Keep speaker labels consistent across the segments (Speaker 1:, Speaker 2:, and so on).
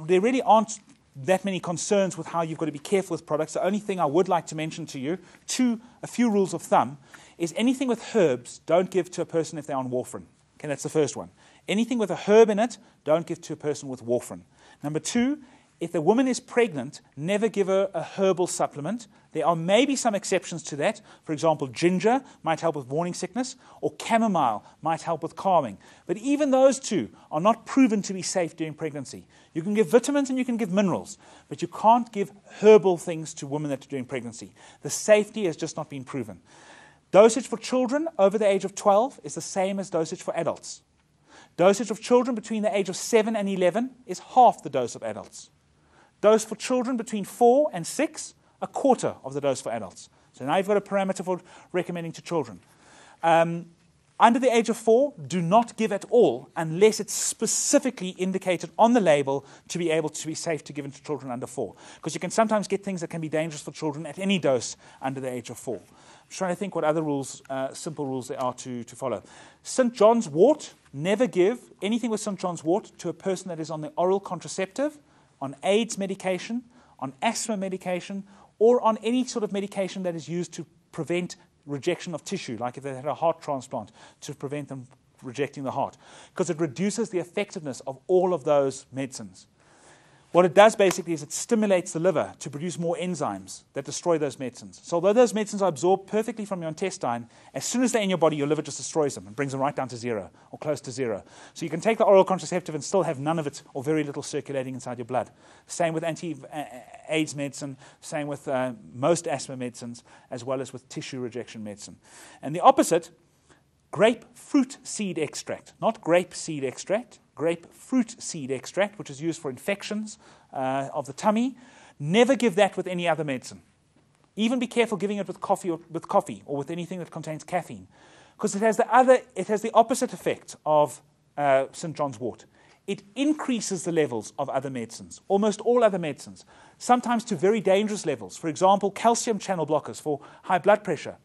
Speaker 1: there really aren't that many concerns with how you've got to be careful with products. The only thing I would like to mention to you, a few rules of thumb, is anything with herbs, don't give to a person if they're on warfarin. Okay, that's the first one. Anything with a herb in it, don't give to a person with warfarin. Number 2, if the woman is pregnant, never give her a herbal supplement. There are maybe some exceptions to that. For example, ginger might help with morning sickness, or chamomile might help with calming. But even those two are not proven to be safe during pregnancy. You can give vitamins and you can give minerals, but you can't give herbal things to women that are during pregnancy. The safety has just not been proven. Dosage for children over the age of 12 is the same as dosage for adults. Dosage of children between the age of 7 and 11 is half the dose of adults. Dose for children between 4 and 6, a quarter of the dose for adults. So now you've got a parameter for recommending to children. Under the age of 4, do not give at all unless it's specifically indicated on the label to be able to be safe to give to children under 4. Because you can sometimes get things that can be dangerous for children at any dose under the age of 4. I'm trying to think what other rules, simple rules there are to follow. St. John's wort, never give anything with St. John's wort to a person that is on the oral contraceptive, on AIDS medication, on asthma medication, or on any sort of medication that is used to prevent rejection of tissue, like if they had a heart transplant, to prevent them rejecting the heart, because it reduces the effectiveness of all of those medicines. What it does basically is it stimulates the liver to produce more enzymes that destroy those medicines. So although those medicines are absorbed perfectly from your intestine, as soon as they're in your body, your liver just destroys them and brings them right down to 0 or close to 0. So you can take the oral contraceptive and still have none of it or very little circulating inside your blood. Same with anti-AIDS medicine, same with most asthma medicines, as well as with tissue rejection medicine. And the opposite, grapefruit seed extract, not grape seed extract, grapefruit seed extract, which is used for infections of the tummy. Never give that with any other medicine. Even be careful giving it with coffee or with anything that contains caffeine, because it has the opposite effect of St. John's wort. It increases the levels of other medicines, almost all other medicines, sometimes to very dangerous levels. For example, calcium channel blockers for high blood pressure,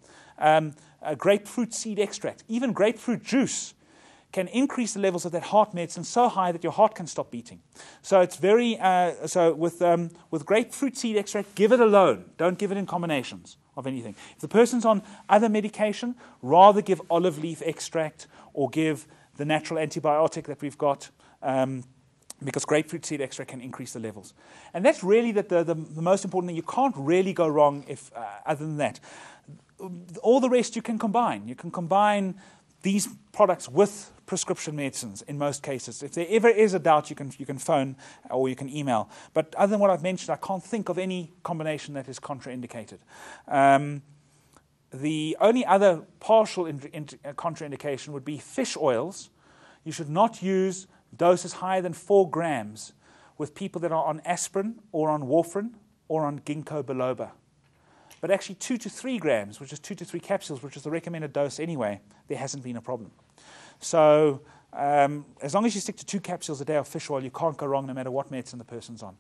Speaker 1: grapefruit seed extract, even grapefruit juice can increase the levels of that heart medicine so high that your heart can stop beating. So it's very with grapefruit seed extract, give it alone. Don't give it in combinations of anything. If the person's on other medication, rather give olive leaf extract or give the natural antibiotic that we've got, because grapefruit seed extract can increase the levels. And that's really the most important thing. You can't really go wrong if other than that. All the rest you can combine. You can combine these products with prescription medicines in most cases. If there ever is a doubt, you can phone or you can email. But other than what I've mentioned, I can't think of any combination that is contraindicated. The only other partial contraindication would be fish oils. You should not use doses higher than 4 grams with people that are on aspirin or on warfarin or on ginkgo biloba. But actually 2 to 3 grams, which is 2 to 3 capsules, which is the recommended dose anyway, there hasn't been a problem. So as long as you stick to 2 capsules a day of fish oil, you can't go wrong no matter what medicine the person's on.